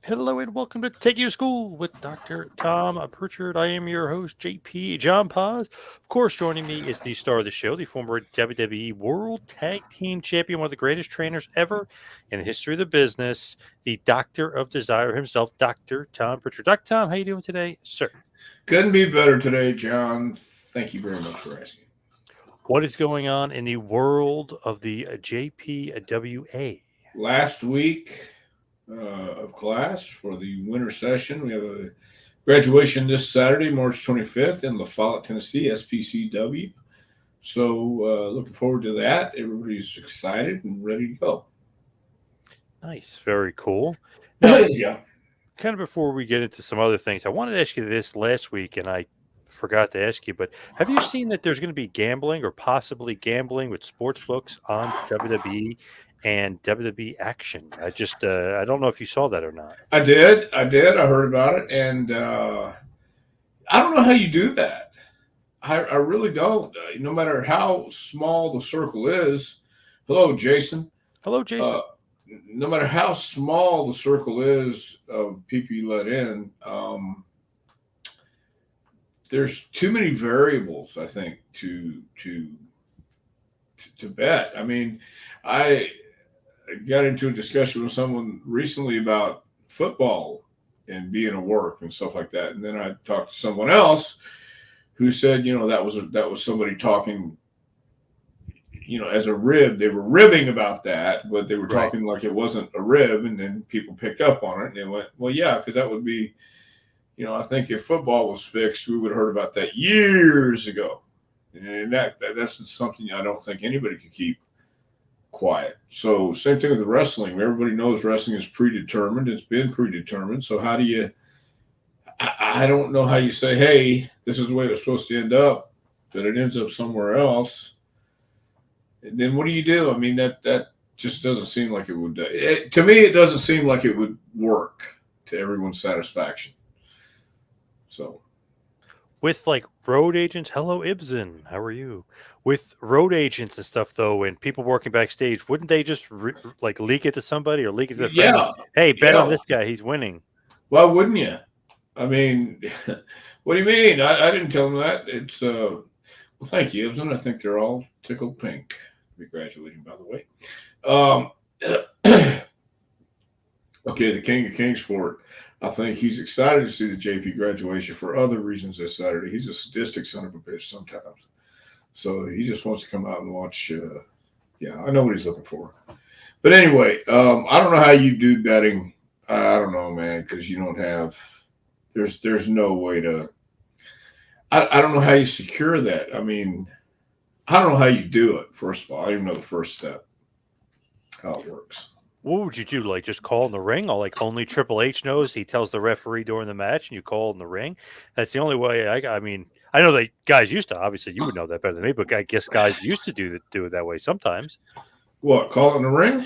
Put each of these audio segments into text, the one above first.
Hello and welcome to Take You to School with Dr. Tom Prichard. I am your host, JP John Paz. Of course, joining me is the star of the show, the former WWE World Tag Team Champion, one of the greatest trainers ever in the history of the business, the Doctor of Desire himself, Dr. Tom Prichard. Dr. Tom, how you doing today, sir? Couldn't be better today, John. Thank you very much for asking. What is going on in the world of the JPWA? Last week of class for the winter session, we have a graduation this Saturday, March 25th in La Follette, Tennessee, SPCW. So looking forward to that. Everybody's excited and ready to go. Nice, very cool. Now, Yeah. kind of before we get into some other things, I wanted to ask you this last week, and I forgot to ask you, but have you seen that there's going to be gambling or possibly gambling with sports books on WWE and WWE Action? I don't know if you saw that or not. I did. I did. I heard about it. And I don't know how you do that. I really don't. No matter how small the circle is. Hello, Jason. Hello, Uh, Jason. no matter how small the circle is of people you let in, there's too many variables. I think to bet. I mean, I got into a discussion with someone recently about football and being a work and stuff like that, and then I talked to someone else who said, that was somebody talking, as a rib. They were ribbing about that, but they were Right. talking like it wasn't a rib, and then people picked up on it and they went, well, yeah, because that would be, I think if football was fixed, we would have heard about that years ago. And that's something I don't think anybody could keep quiet. So same thing with the wrestling. Everybody knows wrestling is predetermined. It's been predetermined. So how do you? I don't know how you say, hey, this is the way it was supposed to end up, but it ends up somewhere else. And then what do you do? I mean, that just doesn't seem like it would. To me, it doesn't seem like it would work to everyone's satisfaction. So With like road agents, hello Ibsen, how are you? With road agents and stuff though, and people working backstage, wouldn't they just like leak it to somebody or leak it to a friend? yeah, Hey, bet on yeah. this guy, he's winning. Why wouldn't you? I mean, what do you mean? I didn't tell them that. It's well, thank you, Ibsen. I think they're all tickled pink. Be graduating, by the way. Um, okay, the King of Kingsport. I think he's excited to see the JP graduation for other reasons this Saturday. He's a sadistic son of a bitch sometimes, so he just wants to come out and watch. Yeah, I know what he's looking for. But anyway, I don't know how you do betting. I don't know, man, because you don't have. There's no way to. I don't know how you secure that. I mean, I don't know how you do it. First of all, I don't even know the first step, how it works. What would you do? Like just call in the ring, or like only Triple H knows? He tells the referee during the match, and you call in the ring. That's the only way. I mean, I know that guys used to. Obviously, you would know that better than me, but I guess guys used to do it that way sometimes. What? Call it in the ring?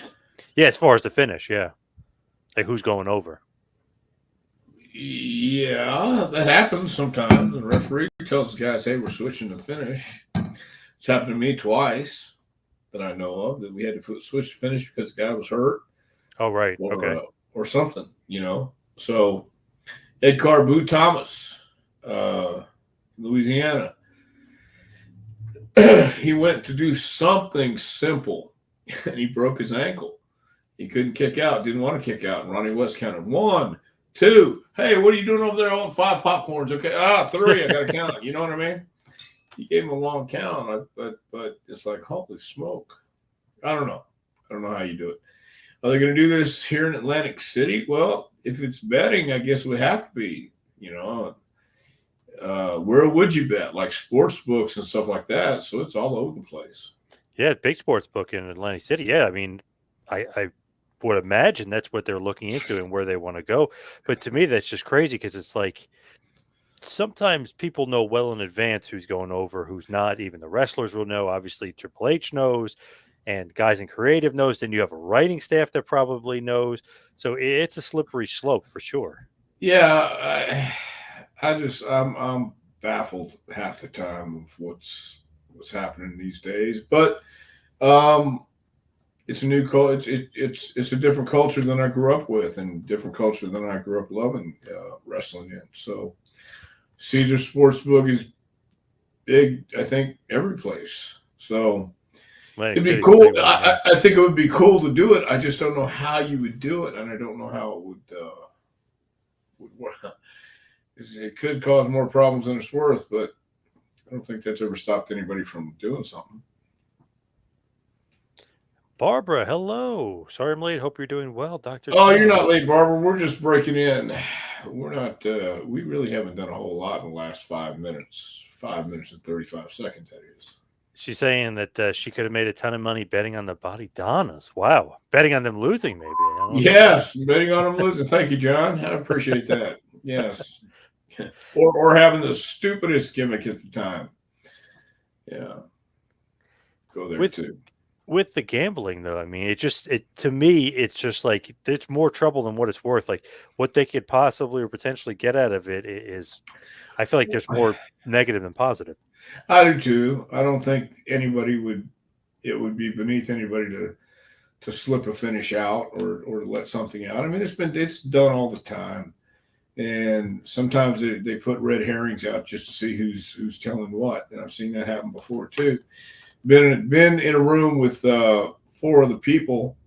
Yeah, as far as the finish, yeah, like who's going over. Yeah, that happens sometimes. The referee tells the guys, "Hey, we're switching to finish." It's happened to me twice that I know of that we had to switch to finish because the guy was hurt Oh, right. or Okay. uh, or something. So Ed Carbu Thomas, uh, Louisiana, he went to do something simple and he broke his ankle. He couldn't kick out, didn't want to kick out. And Ronnie West counted one, two. Hey, what are you doing over there on five popcorns? Okay, three. I got to count. You know what I mean? He gave him a long count, but it's like, holy smoke. I don't know. I don't know how you do it. Are they going to do this here in Atlantic City? Well, if it's betting, I guess it would have to be. Where would you bet? Like sports books and stuff like that. So it's all over the place. Yeah, big sports book in Atlantic City. Yeah, I mean, I would imagine that's what they're looking into and where they want to go. But to me, that's just crazy because it's like sometimes people know well in advance who's going over, who's not. Even the wrestlers will know. Obviously, Triple H knows, and guys in creative knows. Then you have a writing staff that probably knows. So it's a slippery slope for sure. Yeah, I'm baffled half the time of what's happening these days. But um, it's a new culture. It's a different culture than I grew up with, and different culture than I grew up loving wrestling in. So Caesar Sportsbook is big. I think every place. So Atlantic it'd be City's a cool. big one, yeah. I think it would be cool to do it. I just don't know how you would do it, and I don't know how it would work. It could cause more problems than it's worth, but I don't think that's ever stopped anybody from doing something. Barbara, hello. Sorry I'm late. Hope you're doing well, Dr. Oh, you're Tom. not late, Barbara. We're just breaking in. We're not. We really haven't done a whole lot in the last 5 minutes. 5 minutes and 35 seconds. That is. She's saying that she could have made a ton of money betting on the Body Donnas. Wow. Betting on them losing, maybe. I don't know about Yes, betting on them losing. Thank you, John. I appreciate that. Yes, or having the stupidest gimmick at the time. Yeah, go there with too. with the gambling though, I mean, it to me, it's just like it's more trouble than what it's worth. Like what they could possibly or potentially get out of it is, I feel like there's more negative than positive. I do too. I don't think anybody would. It would be beneath anybody to slip a finish out or let something out. I mean, it's done all the time, and sometimes they put red herrings out just to see who's telling what. And I've seen that happen before too. Been in a room with four other people,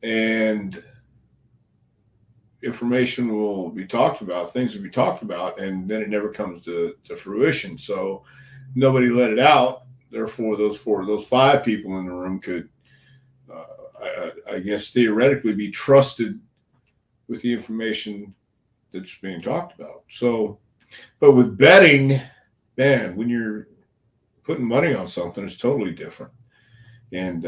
and information will be talked about, things will be talked about, and then it never comes to fruition. So nobody let it out. Therefore, those five people in the room could, I guess, theoretically be trusted with the information that's being talked about. So, but with betting, man, when you're putting money on something, it's totally different. And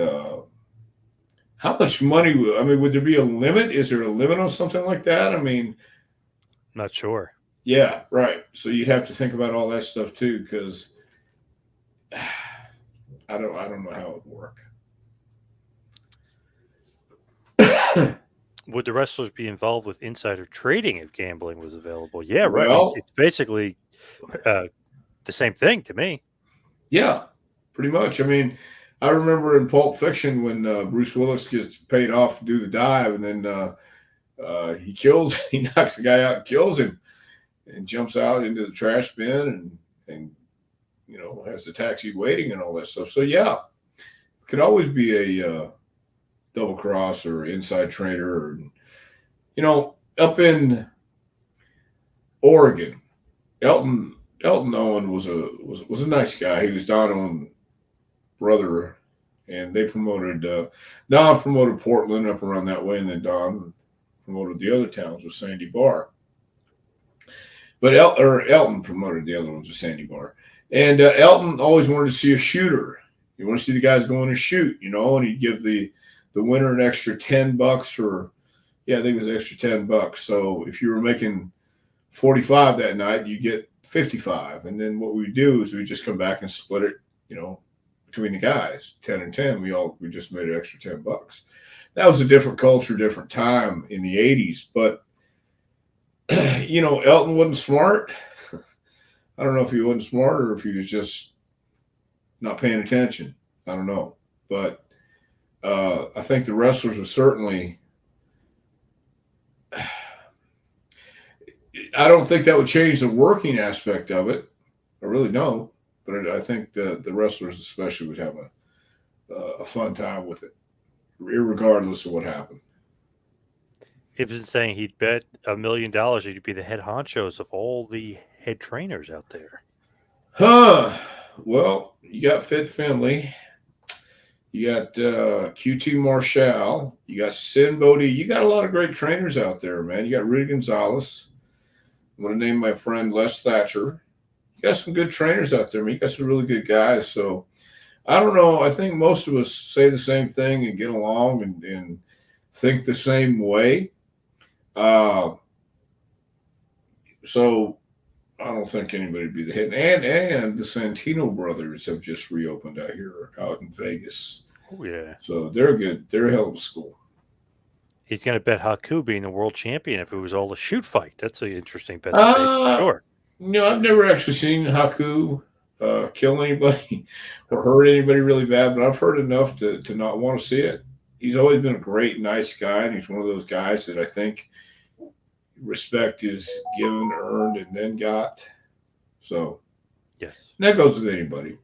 how much money? I mean, would there be a limit? Is there a limit on something like that? I mean, Not sure. yeah, right. So you'd have to think about all that stuff too, because I don't know how it would work. Would the wrestlers be involved with insider trading if gambling was available? Yeah, right. I mean, Well, it's basically uh, the same thing to me. yeah, pretty much. I mean, I remember in Pulp Fiction when Bruce Willis gets paid off to do the dive, and then he knocks the guy out and kills him, and jumps out into the trash bin, and has the taxi waiting and all that stuff. So yeah, it could always be a double cross or inside trader, or up in Oregon, Elton Owen was a nice guy. He was Don Owen's brother, and they promoted Don promoted Portland up around that way, and then Don promoted the other towns with Sandy Bar. But Elton promoted the other ones with Sandy Bar, and Elton always wanted to see a shooter. You want to see the guys going to shoot, and he'd give the winner an extra $10 or yeah, I think it was extra $10. So if you were making 45 that night, you get 55. And then what we do is we just come back and split it, between the guys, 10 and 10. We just made an extra $10. That was a different culture, different time in the 80s. But Elton wasn't smart. I don't know if he wasn't smart or if he was just not paying attention. I don't know. But I think the wrestlers were certainly. I don't think that would change the working aspect of it. I really don't. But I think the wrestlers especially would have a fun time with it, regardless of what happened. Ibsen saying he'd bet $1 million he'd be the head honchos of all the head trainers out there. Huh. Well, you got Fit Finley. You got QT Marshall. You got Sin Bodie. You got a lot of great trainers out there, man. You got Rudy Gonzalez. I'm going to name my friend Les Thatcher. You got some good trainers out there, man. You got some really good guys. So I don't know. I think most of us say the same thing and get along and think the same way. So I don't think anybody would be the hit. And the Santino brothers have just reopened out here out in Vegas. Oh, yeah. So they're good. They're a hell of a school. He's going to bet Haku being the world champion if it was all a shoot fight. That's an interesting bet to take, for sure. I've never actually seen Haku kill anybody or hurt anybody really bad, but I've heard enough to not want to see it. he's always been a great, nice guy, and he's one of those guys that I think respect is given, earned, and then got. So Yes. that goes with anybody,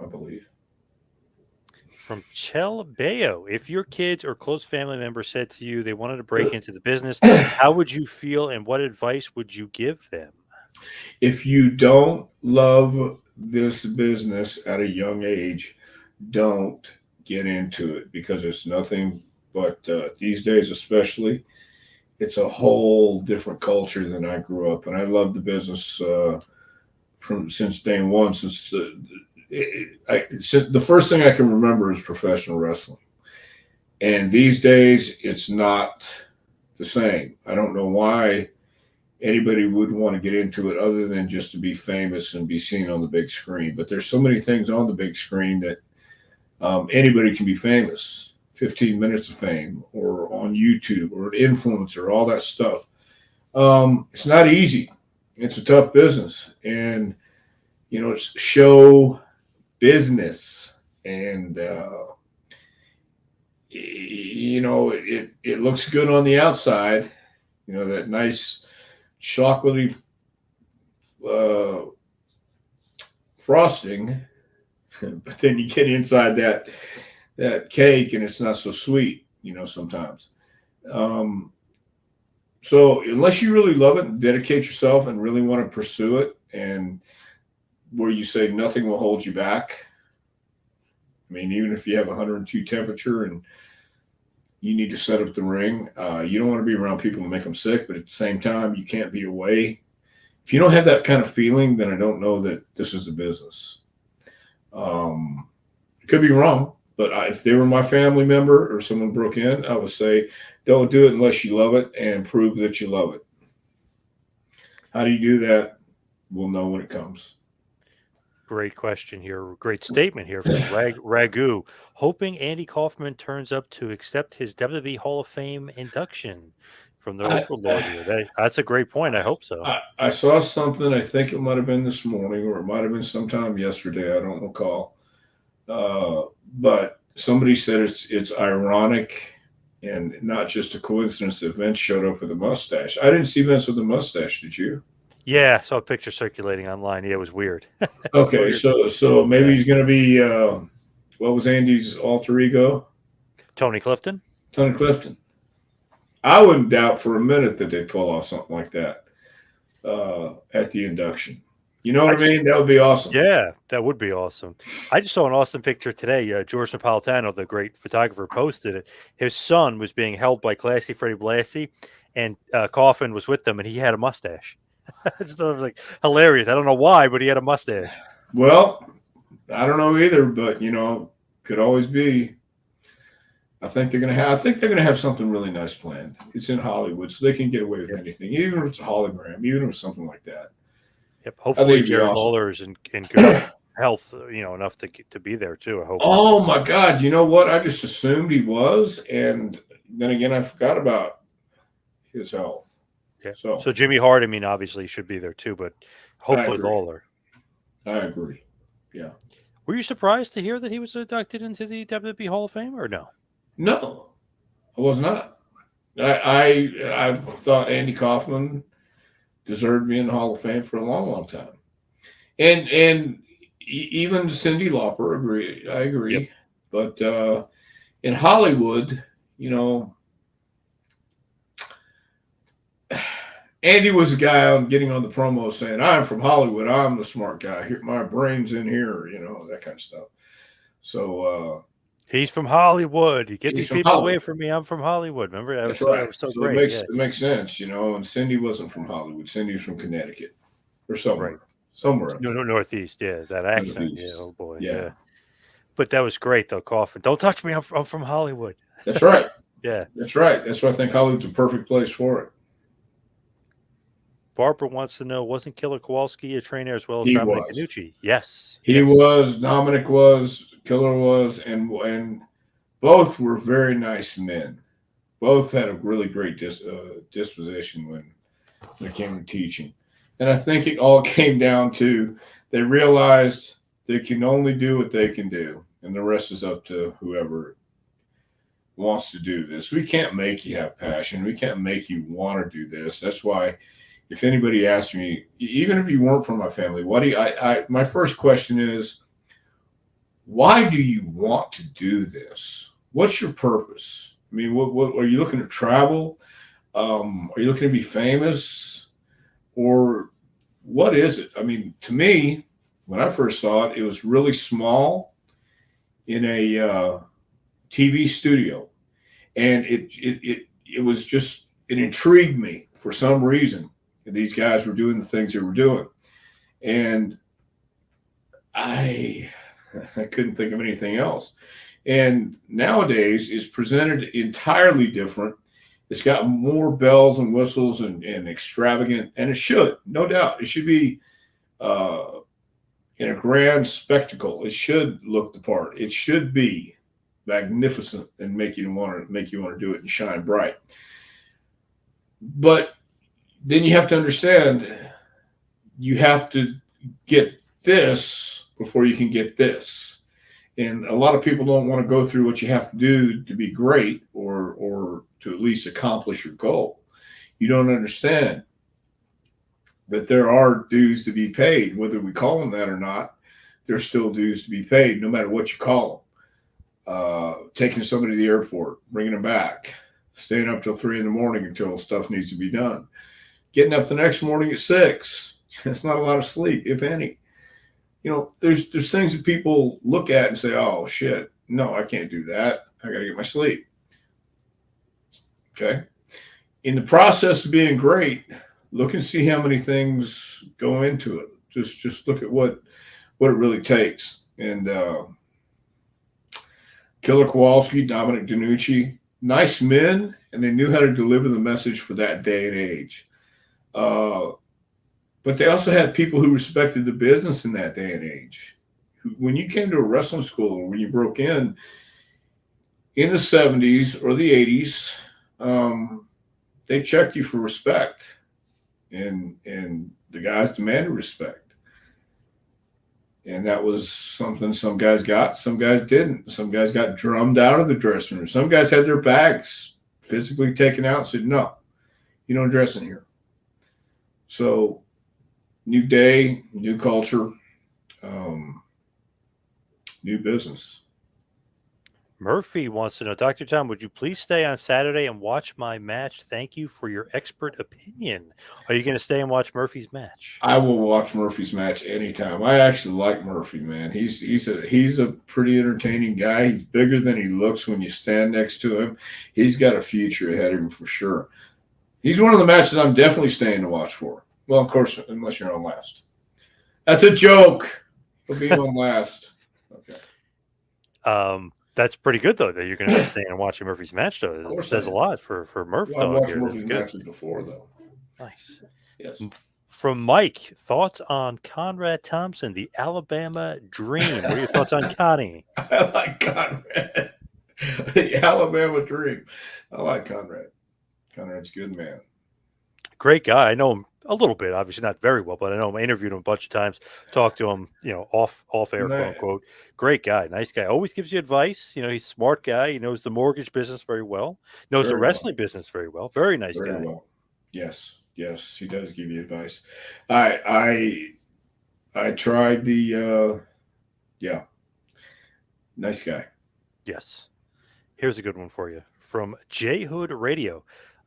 I believe. From Chel Bayo, if your kids or close family members said to you they wanted to break into the business, how would you feel and what advice would you give them? If you don't love this business at a young age, don't get into it because it's nothing but these days, especially, it's a whole different culture than I grew up. And I love the business from since day one. Since the first thing I can remember is professional wrestling, and these days it's not the same. I don't know why anybody would want to get into it other than just to be famous and be seen on the big screen. But there's so many things on the big screen that anybody can be famous. 15 minutes of fame, or on YouTube, or an influencer, all that stuff. It's not easy. It's a tough business, and it's show business, and it looks good on the outside. That nice chocolatey uh, frosting, but then you get inside that cake and it's not so sweet, sometimes. Um, so unless you really love it and dedicate yourself and really want to pursue it, and where you say nothing will hold you back. I mean, even if you have 102 temperature and you need to set up the ring, you don't want to be around people to make them sick, but at the same time, you can't be away. If you don't have that kind of feeling, then I don't know that this is a business. It could be wrong, but if they were my family member or someone broke in, I would say, don't do it unless you love it, and prove that you love it. How do you do that? We'll know when it comes. Great question here. Great statement here from Ragu. Hoping Andy Kaufman turns up to accept his WWE Hall of Fame induction from the I, Overlord here. That's a great point. I hope so. I saw something. I think it might have been this morning, or it might have been sometime yesterday. I don't recall. But somebody said it's ironic and not just a coincidence that Vince showed up with a mustache. I didn't see Vince with a mustache. Did you? Yeah, I saw a picture circulating online. Yeah, it was weird. Okay, Weird. so maybe Yeah. he's going to be what was Andy's alter ego? Tony Clifton. Tony Clifton. I wouldn't doubt for a minute that they'd pull off something like that at the induction. You know what I mean? That would be awesome. Yeah, that would be awesome. I just saw an awesome picture today. George Napolitano, the great photographer, posted it. His son was being held by Classy Freddie Blassie, and Coffin was with them, and he had a mustache. So it was like hilarious. I don't know why, but he had a mustache. Well, I don't know either, but could always be. I think they're gonna have. I think they're gonna have something really nice planned. It's in Hollywood, so they can get away with anything, even if it's a hologram, even if it's something like that. Yep. I think Hopefully, it'd be Jerry awesome. Lawler is in good health, enough to be there too. I hope. Oh my God! You know what? I just assumed he was, and then again, I forgot about his health. Yeah. So So Jimmy Hart, I mean, obviously should be there too, but I hopefully agree. Lawler. I agree. Yeah. Were you surprised to hear that he was inducted into the WWE Hall of Fame, or no? No, I was not. I thought Andy Kaufman deserved to be in the Hall of Fame for a long, long time, and even Cindy Lauper agree. I Yep. agree, but in Hollywood, you know, Andy was the guy on getting on the promo saying, "I'm from Hollywood. I'm the smart guy. Here, my brain's in here." That kind of stuff. So He's from Hollywood. You get he's these from people away Hollywood. from me. I'm from Hollywood. Remember That's that right. was so So it great. makes Yeah. it makes sense, And Cindy wasn't from Hollywood. Cindy was from Connecticut or Right. somewhere up No, there. Northeast. Yeah, that accent. Yeah. Northeast. Oh boy. Yeah, Yeah. But that was great though. Coffin. Don't touch me. I'm from Hollywood. that's right. Yeah. That's right. That's why I think Hollywood's a perfect place for it. Barbara wants to know: wasn't Killer Kowalski a trainer as well as He Dominic was. Canucci? Yes. He Yes. was. Dominic was. Killer was, and both were very nice men. Both had a really great disposition when it came to teaching, and I think it all came down to they realized they can only do what they can do, and the rest is up to whoever wants to do this. We can't make you have passion. We can't make you want to do this. That's why if anybody asks me, even if you weren't from my family, what do you, my first question is, why do you want to do this? What's your purpose? I mean, what are you looking to travel? Are you looking to be famous, or what is it? I mean, to me, when I first saw it, it was really small in a TV studio, and it was just, it intrigued me for some reason. These guys were doing the things they were doing, and I I couldn't think of anything else. And nowadays, it's presented entirely different. It's got more bells and whistles and extravagant, and it should, no doubt, it should be uh, in a grand spectacle. It should look the part. It should be magnificent and make you want to do it and shine bright. But then you have to understand, you have to get this before you can get this. And a lot of people don't want to go through what you have to do to be great, or to at least accomplish your goal. You don't understand that there are dues to be paid, whether we call them that or not. There's still dues to be paid, no matter what you call them. Taking somebody to the airport, bringing them back, staying up till 3 a.m. until stuff needs to be done, getting up the next morning at 6. That's not a lot of sleep, if any. You know, there's things that people look at and say, "Oh shit, no, I can't do that. I got to get my sleep." Okay. In the process of being great, look and see how many things go into it. Just look at what it really takes. And Killer Kowalski, Dominic DeNucci, nice men, and they knew how to deliver the message for that day and age. But they also had people who respected the business in that day and age. When you came to a wrestling school, or when you broke in the 70s or the 80s, they checked you for respect, and the guys demanded respect. And that was something some guys got, some guys didn't. Some guys got drummed out of the dressing room. Some guys had their bags physically taken out and said, "No, you don't dress in here." So, new day, new culture, new business. Murphy wants to know, Dr. Tom, would you please stay on Saturday and watch my match? Thank you for your expert opinion. Are you going to stay and watch Murphy's match? I will watch Murphy's match anytime. I actually like Murphy, man. He's a pretty entertaining guy. He's bigger than he looks when you stand next to him. He's got a future ahead of him for sure. He's one of the matches I'm definitely staying to watch for. Well, of course, unless you're on last. That's a joke. He'll be on last. Okay. That's pretty good, though, that you're going to be staying and watching Murphy's match, though. It says a lot for Murph. Well, I've watched here. Murphy's matches before, though. Nice. Yes. From Mike, thoughts on Conrad Thompson, the Alabama Dream? What are your thoughts on Connie? I like Conrad. The Alabama Dream. I like Conrad. Conrad's a good man. Great guy. I know him a little bit, obviously not very well, but I know him. I interviewed him a bunch of times, talked to him, off air, quote unquote. Great guy, nice guy. Always gives you advice. He's a smart guy. He knows the mortgage business very well. Knows the wrestling business very well. Very nice guy. Very well. Yes, he does give you advice. I tried the nice guy. Yes. Here's a good one for you from J Hood Radio.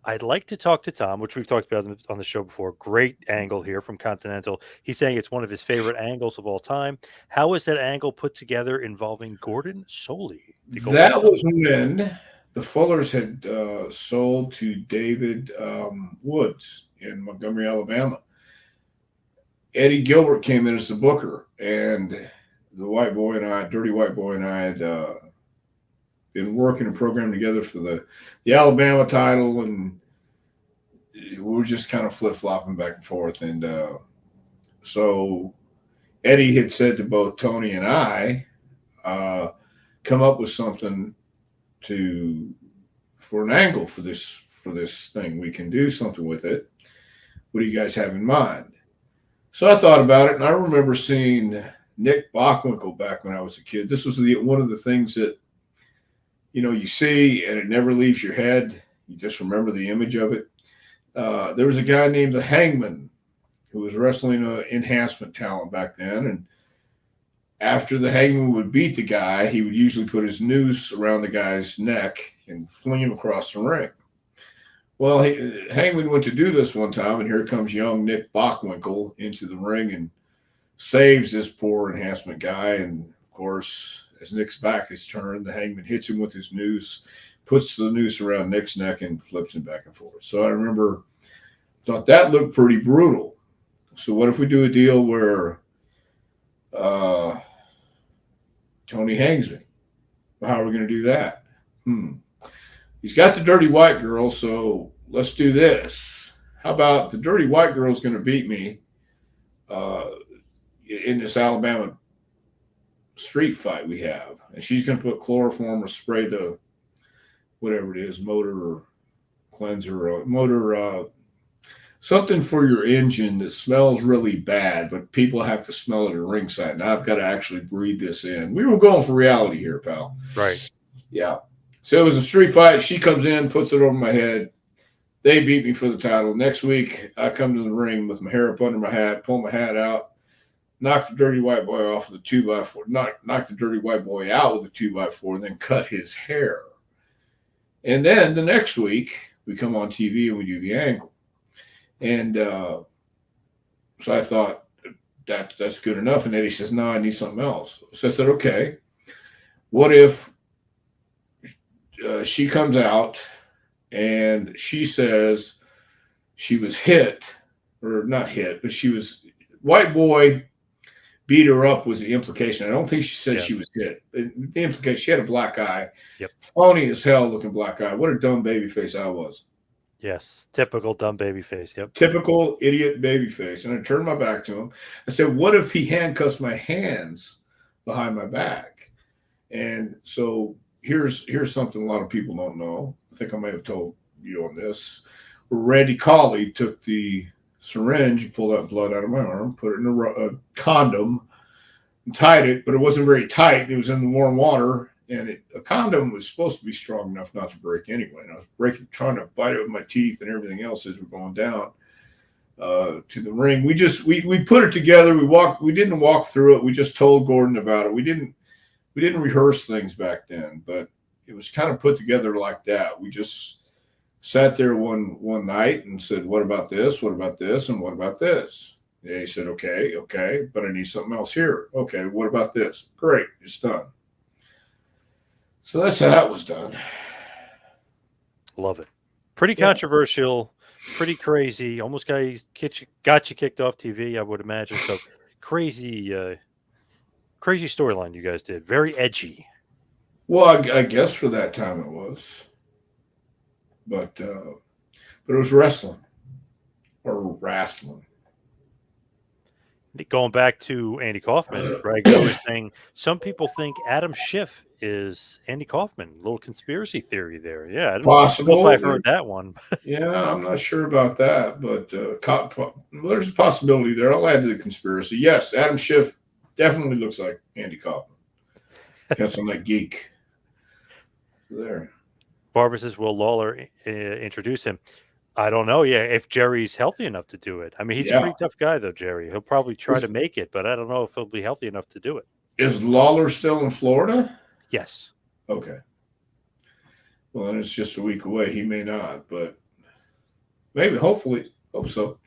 I'd like to talk to Tom, which we've talked about on the show before. Great angle here from Continental. He's saying it's one of his favorite angles of all time. How is that angle put together involving Gordon Soley? That was when the Fullers had sold to David Woods in Montgomery, Alabama. Eddie Gilbert came in as the booker, and the Dirty White Boy and I had been working a program together for the Alabama title, and we were just kind of flip-flopping back and forth. And so Eddie had said to both Tony and I, come up with something for an angle for this thing. We can do something with it. What do you guys have in mind? So I thought about it, and I remember seeing Nick Bockwinkel back when I was a kid. This was one of the things that you see, and it never leaves your head. You just remember the image of it. There was a guy named the Hangman who was wrestling enhancement talent back then, and after the Hangman would beat the guy, he would usually put his noose around the guy's neck and fling him across the ring. Well, Hangman went to do this one time, and here comes young Nick Bockwinkel into the ring and saves this poor enhancement guy. And of course, as Nick's back is turned, the Hangman hits him with his noose, puts the noose around Nick's neck, and flips him back and forth. So I thought that looked pretty brutal. So what if we do a deal where Tony hangs me? Well, how are we going to do that? He's got the dirty white girl, so let's do this. How about the dirty white girl's going to beat me in this Alabama street fight we have, and she's going to put chloroform or spray the whatever it is, motor cleanser, or something for your engine that smells really bad, but people have to smell it at ringside. And I've got to actually breathe this in. We were going for reality here, pal. Right. Yeah. So it was a street fight. She comes in, puts it over my head. They beat me for the title. Next week, I come to the ring with my hair up under my hat, pull my hat out, knock the dirty white boy off with a 2x4, knock the dirty white boy out with a 2x4, then cut his hair. And then the next week, we come on TV and we do the angle. And so I thought that's good enough. And Eddie says, no, I need something else. So I said, okay, what if she comes out and she says she was hit, or not hit, but she was, white boy beat her up was the implication. I don't think she said she was hit. The implication, she had a black eye. Yep. Phony as hell looking black eye. What a dumb baby face I was. Yes. Typical dumb baby face. Yep. Typical idiot baby face. And I turned my back to him. I said, what if he handcuffs my hands behind my back? And so here's something a lot of people don't know. I think I may have told you on this. Randy Colley took the syringe, pulled that blood out of my arm, put it in a condom, and tied it, but it wasn't very tight. It was in the warm water, and a condom was supposed to be strong enough not to break anyway. And I was trying to bite it with my teeth and everything else as we're going down to the ring. We put it together. We didn't walk through it. We just told Gordon about it. We didn't rehearse things back then, but it was kind of put together like that. We just sat there one night and said, what about this? What about this? And what about this? And he said, okay, but I need something else here. Okay, what about this? Great, it's done. So that's how that was done. Love it. Pretty controversial, pretty crazy. Almost got you kicked off TV, I would imagine. So crazy storyline you guys did. Very edgy. Well, I guess for that time it was. But it was wrestling. Going back to Andy Kaufman, Greg was saying some people think Adam Schiff is Andy Kaufman. A little conspiracy theory there. Yeah, I don't know if I've heard that one. Yeah, I'm not sure about that, but there's a possibility there. I'll add to the conspiracy. Yes, Adam Schiff definitely looks like Andy Kaufman. That's on that geek there. Barbara says, will Lawler introduce him? I don't know. Yeah, if Jerry's healthy enough to do it. I mean, he's a pretty tough guy, though, Jerry. He'll probably try to make it, but I don't know if he'll be healthy enough to do it. Is Lawler still in Florida? Yes. Okay. Well, then it's just a week away. He may not, but maybe, hopefully, hope so.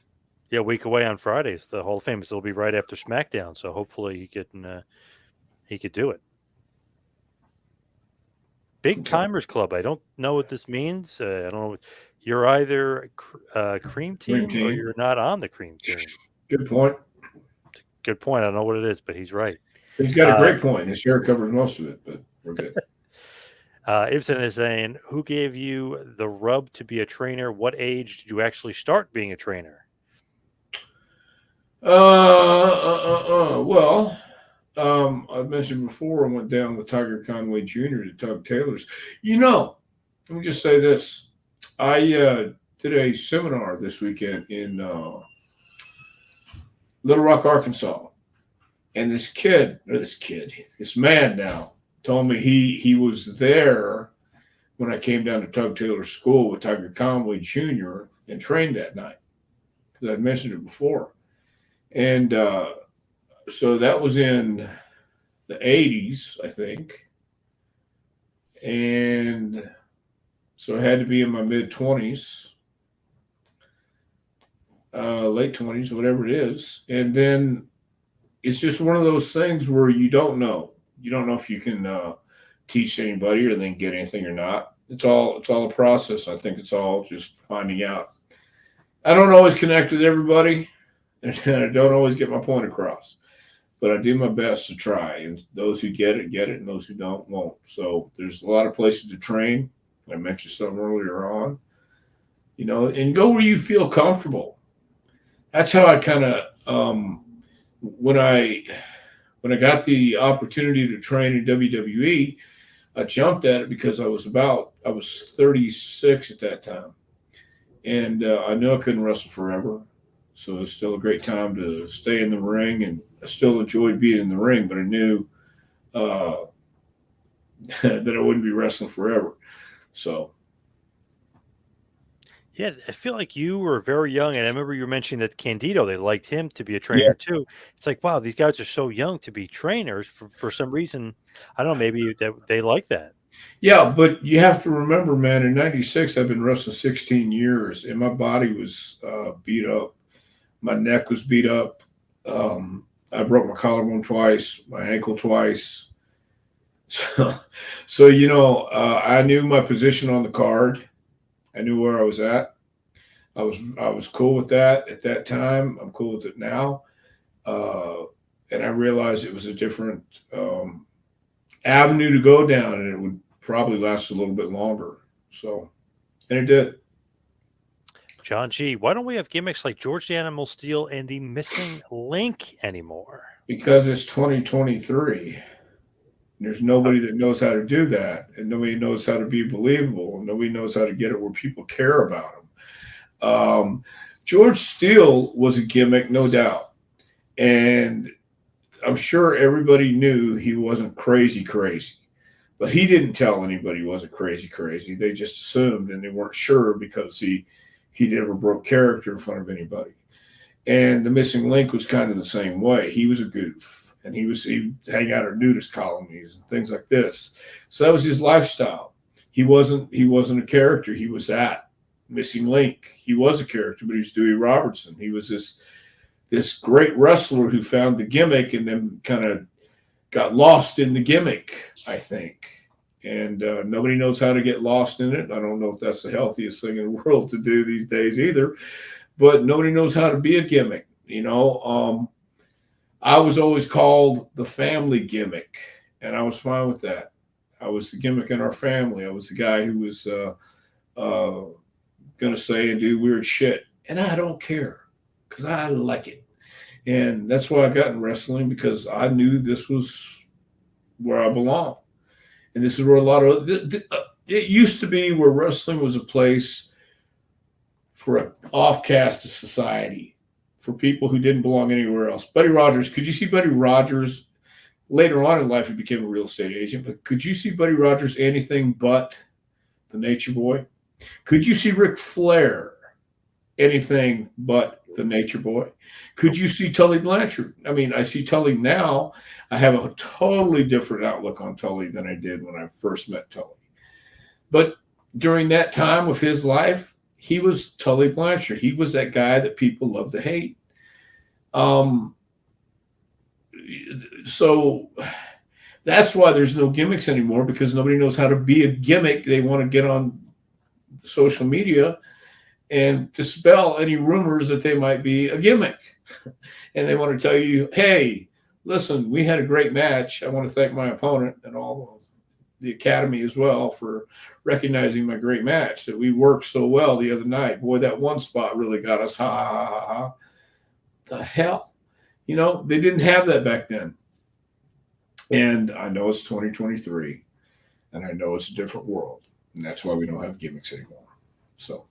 Yeah, a week away on Fridays. The Hall of Fame will be right after SmackDown, so hopefully he could do it. Big Timers Club. I don't know what this means. I don't know. You're either cream team or you're not on the cream team. Good point. Good point. I don't know what it is, but he's right. He's got a great point. His hair covers most of it, but we're good. Ibsen is saying, who gave you the rub to be a trainer? What age did you actually start being a trainer? Well, I've mentioned before, I went down with Tiger Conway Jr. to Tug Taylor's. Let me just say this. I did a seminar this weekend in Little Rock, Arkansas. And this man now told me he was there when I came down to Tug Taylor School with Tiger Conway Jr. and trained that night, because I'd mentioned it before. And so that was in the 80s, I think. And so I had to be in my mid 20s, late 20s, whatever it is. And then it's just one of those things where you don't know. You don't know if you can teach anybody or then get anything or not. It's all a process. I think it's all just finding out. I don't always connect with everybody, and I don't always get my point across, but I do my best to try. And those who get it, and those who don't won't. So there's a lot of places to train. I mentioned some earlier on, and go where you feel comfortable. That's how I kind of when I got the opportunity to train in WWE, I jumped at it because I was 36 at that time, and I knew I couldn't wrestle forever. So it was still a great time to stay in the ring, and I still enjoyed being in the ring, but I knew uh, that I wouldn't be wrestling forever. So Yeah, I feel like you were very young, and I remember you were mentioning that Candido, they liked him to be a yeah, trainer too. It's like, wow, these guys are so young to be trainers for some reason. I don't know, maybe that they like that. yeah, but you have to remember, man, in '96 I've been wrestling 16 years, and my body was beat up. My neck was beat up. I broke my collarbone twice, my ankle twice. So, so I knew my position on the card. I knew where I was at. I was cool with that at that time. I'm cool with it now, uh, and I realized it was a different avenue to go down, and it would probably last a little bit longer. So, and it did. John G, why don't we have gimmicks like George the Animal Steel and the Missing Link anymore? Because it's 2023. There's Uh, nobody that knows how to do that, and nobody knows how to be believable, and nobody knows how to get it where people care about them. George Steele was a gimmick, no doubt, and I'm sure everybody knew he wasn't crazy, crazy, but he didn't tell anybody he wasn't crazy, crazy. They just assumed, and they weren't sure because he never broke character in front of anybody. And the missing link was kind of the same way. He was a goof, and he hang out at nudist colonies and things like this. So that was his lifestyle. He wasn't a character. He was that missing link. He was a character, but he was Dewey Robertson. He was this great wrestler who found the gimmick and then kind of got lost in the gimmick, I think. And nobody knows how to get lost in it. I don't know if that's the healthiest thing in the world to do these days either, but nobody knows how to be a gimmick. I was always called the family gimmick, and I was fine with that. I was the gimmick in our family. I was the guy who was going to say and do weird shit, and I don't care because I like it. And that's why I got in wrestling, because I knew this was where I belong. And this is where a lot of it used to be, where wrestling was a place for an off-cast of society, for people who didn't belong anywhere else. Buddy Rogers, could you see Buddy Rogers later on in life? He became a real estate agent, but could you see Buddy Rogers anything but the Nature Boy? Could you see Ric Flair anything but the Nature Boy? Could you see Tully Blanchard? I mean, I see Tully now. I have a totally different outlook on Tully than I did when I first met Tully. But during that time of his life, he was Tully Blanchard. He was that guy that people love to hate. Um, so that's why there's no gimmicks anymore, because nobody knows how to be a gimmick. They want to get on social media and dispel any rumors that they might be a gimmick. And they want to tell you, hey, listen, we had a great match. I want to thank my opponent and all the Academy as well for recognizing my great match, that we worked so well the other night. Boy, that one spot really got us. Ha, ha, ha, ha. The hell? They didn't have that back then. And I know it's 2023, and I know it's a different world. And that's why we don't have gimmicks anymore. So,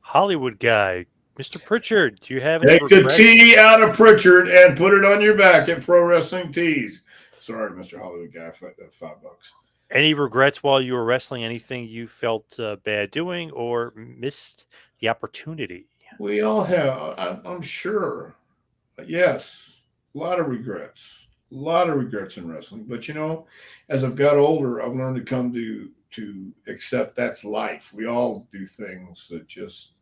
Hollywood guy, Mr. Pritchard, do you have any take the regrets? T out of Prichard and put it on your back at Pro Wrestling Tees. Sorry, Mr. Hollywood guy, $5. Any regrets while you were wrestling? Anything you felt bad doing or missed the opportunity? We all have, I'm sure. Yes, a lot of regrets. A lot of regrets in wrestling. But as I've got older, I've learned to come to accept that's life. We all do things that just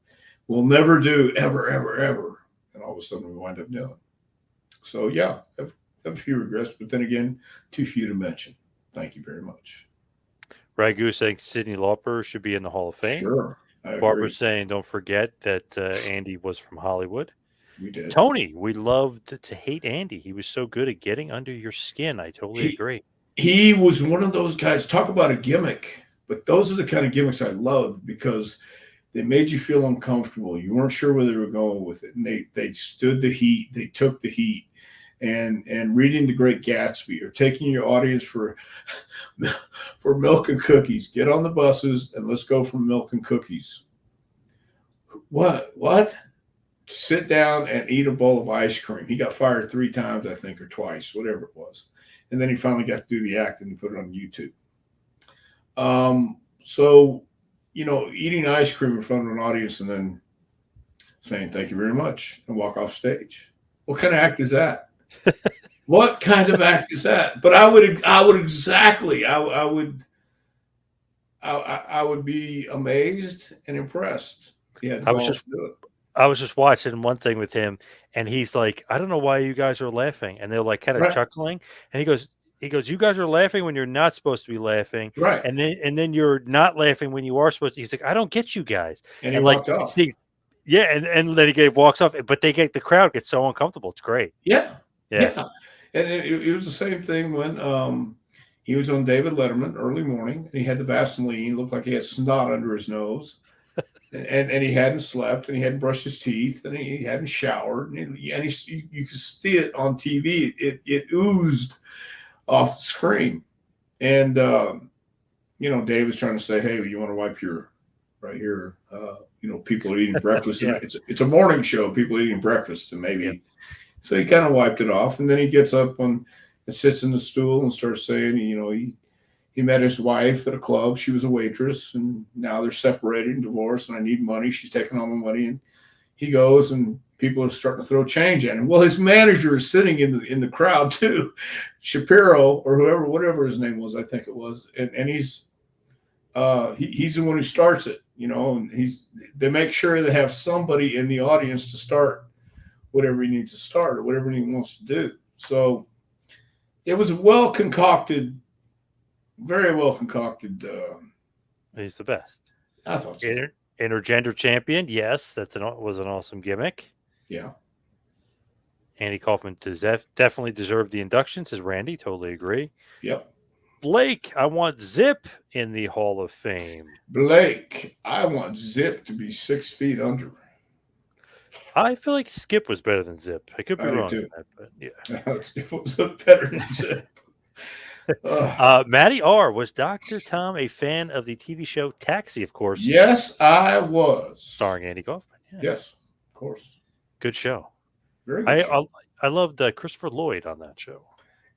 we'll never do ever, ever, ever. And all of a sudden we wind up doing. So yeah, have a few regrets, but then again, too few to mention. Thank you very much. Ragu saying Sidney Lauper should be in the Hall of Fame. Sure. I Barbara agree. saying don't forget that Andy was from Hollywood. We did. Tony, we loved to hate Andy. He was so good at getting under your skin. I totally He agree. he was one of those guys. Talk about a gimmick, but those are the kind of gimmicks I loved because they made you feel uncomfortable. You weren't sure where they were going with it, and they stood the heat. They took the heat, and reading The Great Gatsby or taking your audience for for milk and cookies. Get on the buses and let's go for milk and cookies. What? Sit down and eat a bowl of ice cream. He got fired 3 times, I think, or twice, whatever it was. And then he finally got to do the act and put it on YouTube. So, eating ice cream in front of an audience and then saying thank you very much and walk off stage. What kind of act is that? What kind of act is that? But I would be amazed and impressed. He had the balls to do it. I was just watching one thing with him, and he's like, "I don't know why you guys are laughing," and they're like kind of Right. chuckling, and he goes, "You guys are laughing when you're not supposed to be laughing, Right. and then you're not laughing when you are supposed to." He's like, "I don't get you guys," And he and like walked off. see, yeah, and then walks off, but the crowd gets so uncomfortable. It's great. Yeah. Yeah. Yeah. And it was the same thing when he was on David Letterman early morning and he had the Vaseline, looked like he had snot under his nose. And he hadn't slept and he hadn't brushed his teeth and he hadn't showered and you could see it on TV. It oozed off the screen. And Dave was trying to say, "Hey, you want to wipe your right here?" People are eating breakfast. Yeah. It's a morning show. People are eating breakfast and maybe. Yep. So he kind of wiped it off, and then he gets up and sits in the stool and starts saying, he met his wife at a club. She was a waitress, and now they're separated and divorced, and I need money. She's taking all my money, and he goes, and people are starting to throw change at him. Well, his manager is sitting in the crowd too, Shapiro or whatever his name was, I think it was, and he's the one who starts it, and they make sure they have somebody in the audience to start whatever he needs to start or whatever he wants to do. So it was well concocted, very well concocted. He's the best. I thought so. Intergender champion, yes, was an awesome gimmick. Yeah. Andy Kaufman definitely deserved the induction, says Randy. Totally agree. Yep. Blake, I want Zip in the Hall of Fame. Blake, I want Zip to be 6 feet under. I feel like Skip was better than Zip. I could be wrong on that, but yeah. Skip was better than Zip. Matty R, was Dr. Tom a fan of the TV show Taxi, of course? Yes, I was. Starring Andy Kaufman. Yes, of course. Good show. Very good show. I loved Christopher Lloyd on that show.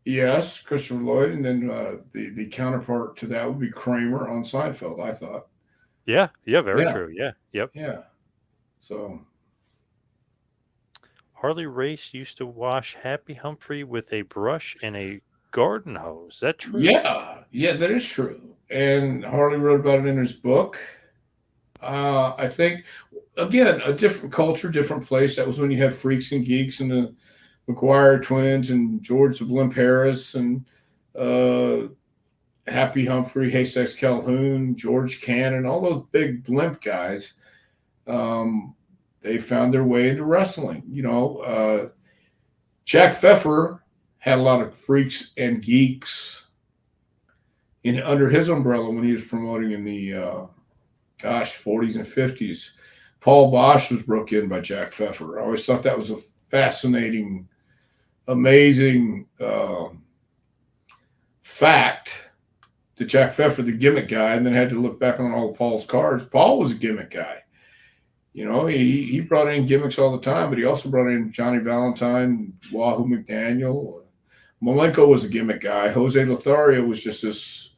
Yes, Christopher Lloyd, and then the counterpart to that would be Kramer on Seinfeld, I thought. Yeah, very true. Yeah, yep. Yeah. So Harley Race used to wash Happy Humphrey with a brush and a garden hose. Is that true? Yeah, that is true. And Harley wrote about it in his book. I think, again, a different culture, different place. That was when you had Freaks and Geeks and the McGuire twins and George the Blimp Harris and Happy Humphrey, Haystacks Calhoun, George Cannon, all those big blimp guys. They found their way into wrestling. Jack Pfeffer had a lot of freaks and geeks under his umbrella when he was promoting in the 40s and 50s. Paul Bosch was broke in by Jack Pfeffer. I always thought that was a fascinating, amazing fact that Jack Pfeffer, the gimmick guy, and then had to look back on all of Paul's cards. Paul was a gimmick guy. He brought in gimmicks all the time, but he also brought in Johnny Valentine, Wahoo McDaniel. Malenko was a gimmick guy. Jose Lothario was just this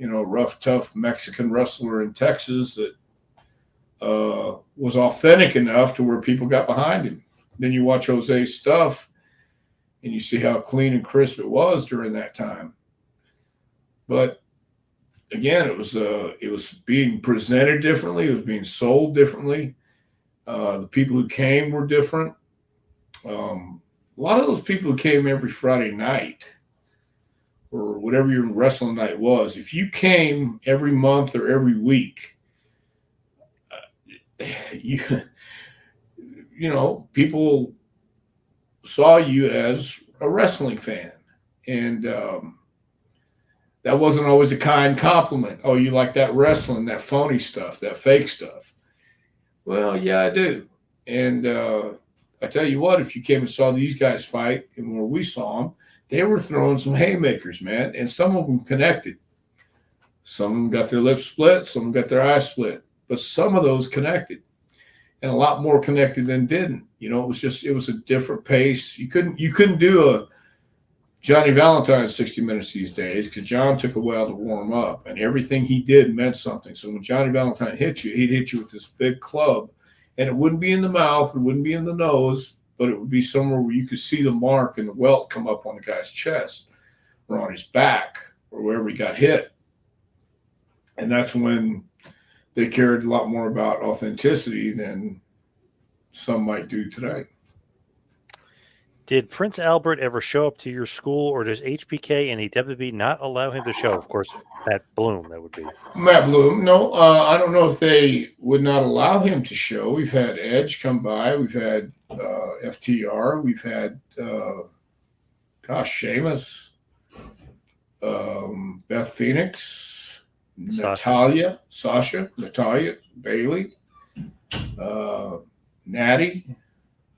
rough, tough Mexican wrestler in Texas that was authentic enough to where people got behind him. Then you watch Jose's stuff, and you see how clean and crisp it was during that time. But again, it was being presented differently. It was being sold differently. The people who came were different. A lot of those people who came every Friday night or whatever your wrestling night was, if you came every month or every week, you people saw you as a wrestling fan, and that wasn't always a kind compliment. Oh, you like that wrestling, that phony stuff, that fake stuff? Well, yeah, I do. And I tell you what, if you came and saw these guys fight, and where we saw them, they were throwing some haymakers, man, and some of them connected. Some of them got their lips split, some of them got their eyes split, but some of those connected, and a lot more connected than didn't. It was a different pace. You couldn't do a Johnny Valentine 60 minutes these days because John took a while to warm up, and everything he did meant something. So when Johnny Valentine hit you, he'd hit you with this big club, and it wouldn't be in the mouth, it wouldn't be in the nose, but it would be somewhere where you could see the mark and the welt come up on the guy's chest or on his back or wherever he got hit. And that's when they cared a lot more about authenticity than some might do today. Did Prince Albert ever show up to your school, or does HBK and the WB not allow him to show? Of course, Matt Bloom, that would be. Matt Bloom, no, I don't know if they would not allow him to show. We've had Edge come by. We've had FTR. We've had, Sheamus, Beth Phoenix, Sasha, Natalia, Bailey, Natty.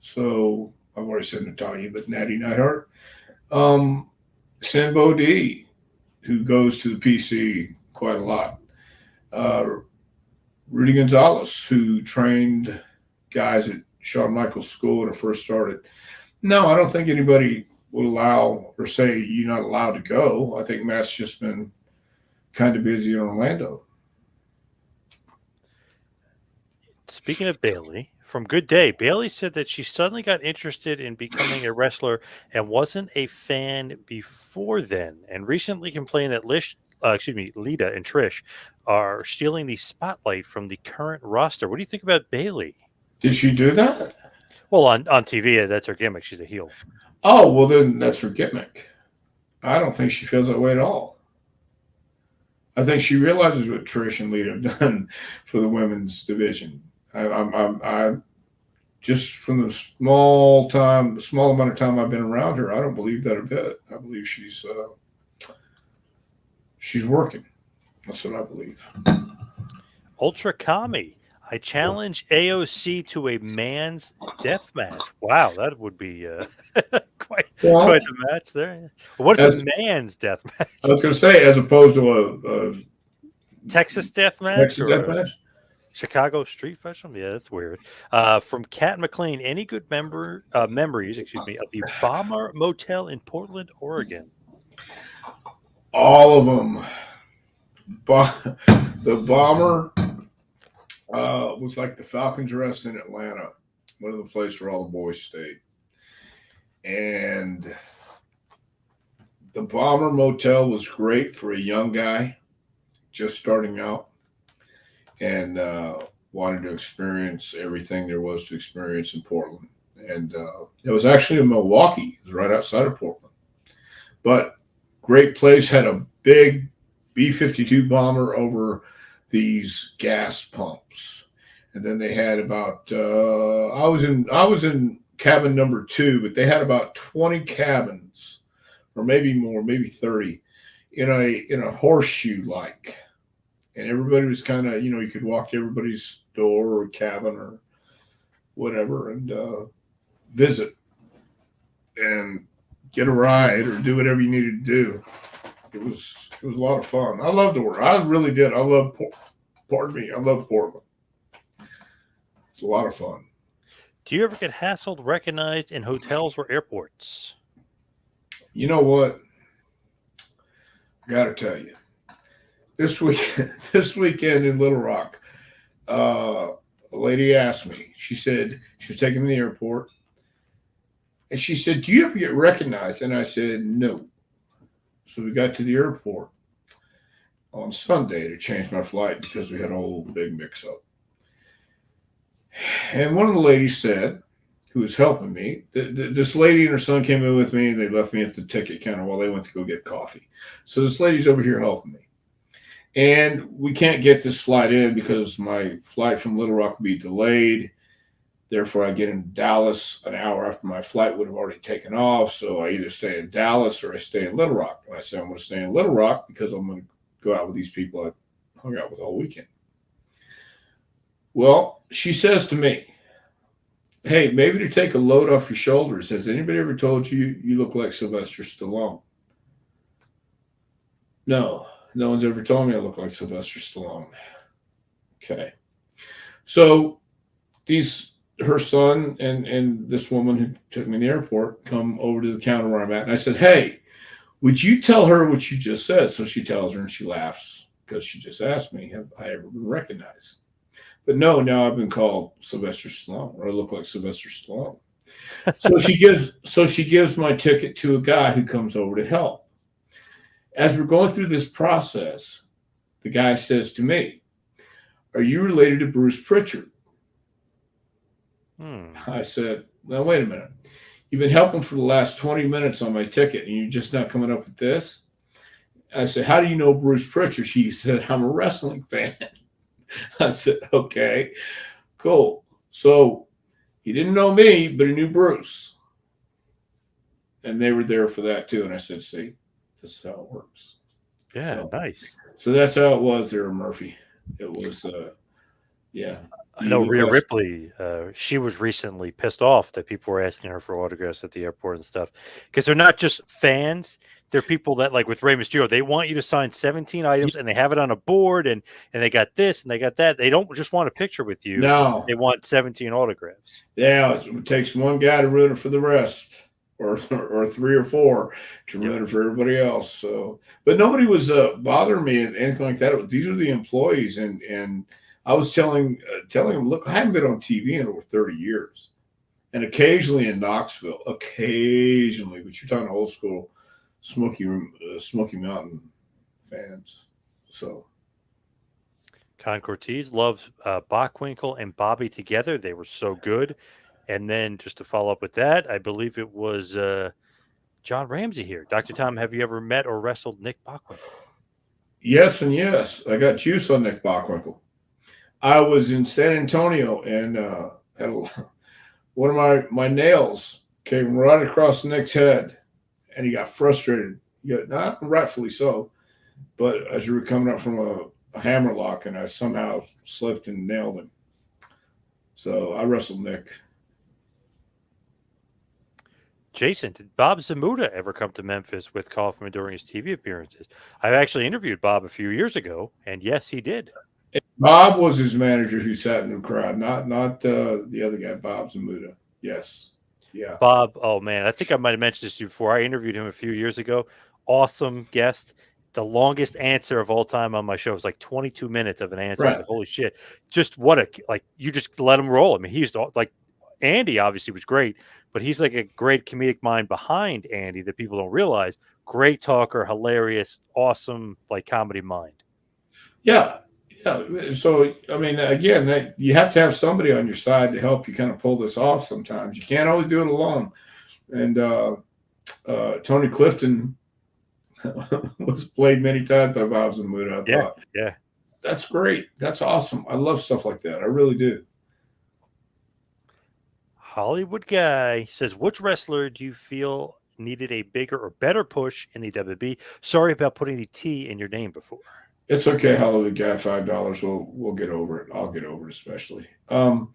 So I've already said Natalia, but Natty Neidhart. Sambo D, who goes to the PC quite a lot. Rudy Gonzalez, who trained guys at Shawn Michaels' school when it first started. No, I don't think anybody would allow or say you're not allowed to go. I think Matt's just been kind of busy in Orlando. Speaking of Bailey, from Good Day, Bailey said that she suddenly got interested in becoming a wrestler and wasn't a fan before then, and recently complained that Lita and Trish are stealing the spotlight from the current roster. What do you think about Bailey? Did she do that? Well, on TV, that's her gimmick. She's a heel. Oh, well, then that's her gimmick. I don't think she feels that way at all. I think she realizes what Trish and Lita have done for the women's division. I just from the small amount of time I've been around her, I don't believe that a bit. I believe she's working. That's what I believe. Ultra Kami, I challenge AOC to a man's death match. Wow, that would be quite the match there. What is a man's death match? I was going to say, as opposed to a Texas death match? Texas death match? Chicago Street Festival? Yeah, that's weird. From Cat McLean, any good memories, of the Bomber Motel in Portland, Oregon? All of them. The Bomber was like the Falcons Rest in Atlanta, one of the places where all the boys stayed. And the Bomber Motel was great for a young guy just starting out and wanted to experience everything there was to experience in Portland. And it was actually in Milwaukee. It was right outside of Portland. But great place, had a big B-52 bomber over these gas pumps. And then they had about I was in cabin number 2, but they had about 20 cabins, or maybe more, maybe 30, in a horseshoe like. And everybody was kind of, you could walk to everybody's door or cabin or whatever and visit and get a ride or do whatever you needed to do. It was a lot of fun. I loved the work. I really did. I love Portland. It's a lot of fun. Do you ever get hassled, recognized in hotels or airports? You know what? I got to tell you, this week, this weekend in Little Rock, a lady asked me. She said she was taking me to the airport, and she said, "Do you ever get recognized?" And I said, "No." So we got to the airport on Sunday to change my flight because we had a whole big mix-up. And one of the ladies said, who was helping me, this lady and her son came in with me, and they left me at the ticket counter while they went to go get coffee. So this lady's over here helping me. And we can't get this flight in because my flight from Little Rock will be delayed. Therefore, I get in Dallas an hour after my flight would have already taken off. So I either stay in Dallas or I stay in Little Rock. And I said, I'm going to stay in Little Rock because I'm going to go out with these people I hung out with all weekend. Well, she says to me, "Hey, maybe to take a load off your shoulders, has anybody ever told you you look like Sylvester Stallone?" No, no one's ever told me I look like Sylvester Stallone. Okay. So her son and this woman who took me to the airport come over to the counter where I'm at. And I said, "Hey, would you tell her what you just said?" So she tells her and she laughs because she just asked me, have I ever been recognized? But no, now I've been called Sylvester Stallone, or I look like Sylvester Stallone. So she gives my ticket to a guy who comes over to help. As we're going through this process, the guy says to me, "Are you related to Bruce Prichard?" I said, "Now wait a minute. You've been helping for the last 20 minutes on my ticket, and you're just not coming up with this?" I said, "How do you know Bruce Prichard?" He said, "I'm a wrestling fan." I said, "Okay, cool." So he didn't know me, but he knew Bruce. And they were there for that too. And I said, "See, this is how it works." Yeah, So, nice. so that's how it was there, Murphy. It was, yeah. I know Rhea Ripley, she was recently pissed off that people were asking her for autographs at the airport and stuff because they're not just fans. They're people that, like with Rey Mysterio, they want you to sign 17 items and they have it on a board and they got this and they got that. They don't just want a picture with you. No. They want 17 autographs. Yeah, it takes one guy to ruin it for the rest, or 3 or 4 to ruin it for everybody else. So, but nobody was bothering me and anything like that. These are the employees, and I was telling them, "Look, I haven't been on TV in over 30 years, and occasionally in Knoxville, occasionally, but you're talking old school Smoky Mountain fans." So. Con Cortez loves Bockwinkel and Bobby together. They were so good. And then just to follow up with that, I believe it was John Ramsey here. Dr. Tom, have you ever met or wrestled Nick Bockwinkel? Yes and yes. I got juice on Nick Bockwinkel. I was in San Antonio and had one of my nails came right across Nick's head, and he got frustrated. Not rightfully so, but as you were coming up from a hammer lock, and I somehow slipped and nailed him. So I wrestled Nick. Jason, did Bob Zamuda ever come to Memphis with Kaufman during his TV appearances? I actually interviewed Bob a few years ago, and yes, he did. Bob was his manager who sat in the crowd, not the other guy, Bob Zamuda. Yes. Yeah. Bob, oh man, I think I might have mentioned this to you before. I interviewed him a few years ago. Awesome guest. The longest answer of all time on my show was like 22 minutes of an answer. I was like, holy shit. Just what you just let him roll. I mean, he used to, like, Andy obviously was great, but he's like a great comedic mind behind Andy that people don't realize. Great talker, hilarious, awesome, like comedy mind. Yeah. Yeah. So, I mean, again, you have to have somebody on your side to help you kind of pull this off sometimes. You can't always do it alone. And Tony Clifton was played many times by Bob Zamuda. I thought, yeah. That's great. That's awesome. I love stuff like that. I really do. Hollywood Guy says, which wrestler do you feel needed a bigger or better push in the WWE? Sorry about putting the T in your name before. It's okay, Hollywood Guy. $5. We'll get over it. I'll get over it, especially. Do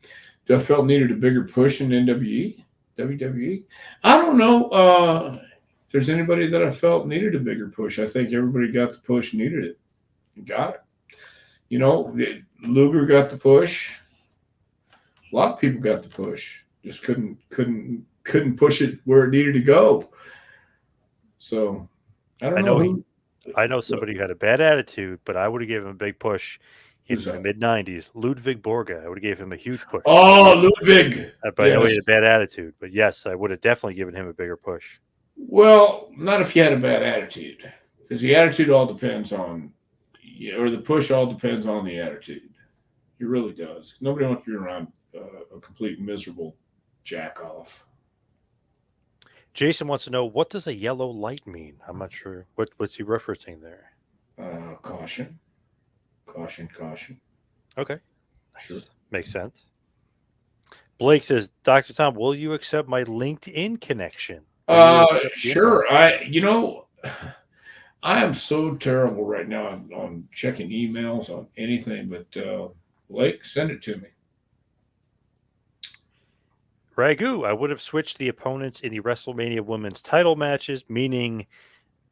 I felt needed a bigger push in WWE? I don't know if there's anybody that I felt needed a bigger push. I think everybody got the push, needed it, got it. You know, Luger got the push. A lot of people got the push. Just couldn't push it where it needed to go. So I don't know. I know somebody who had a bad attitude, but I would have given him a big push Who's in the that? mid-90s. Ludwig Borga. I would have gave him a huge push. Oh, Ludwig. But I know he Yes. had a bad attitude. But yes, I would have definitely given him a bigger push. Well, not if you had a bad attitude, because the attitude all depends on, or the push all depends on the attitude. It really does. Nobody wants to be around a complete miserable jack off. Jason wants to know, what does a yellow light mean? I'm not sure. What's he referencing there? Caution, caution, caution. Okay. Sure. Makes sense. Blake says, Dr. Tom, will you accept my LinkedIn connection? Sure. I am so terrible right now on checking emails on anything, but Blake, send it to me. Ragu, I would have switched the opponents in the WrestleMania women's title matches, meaning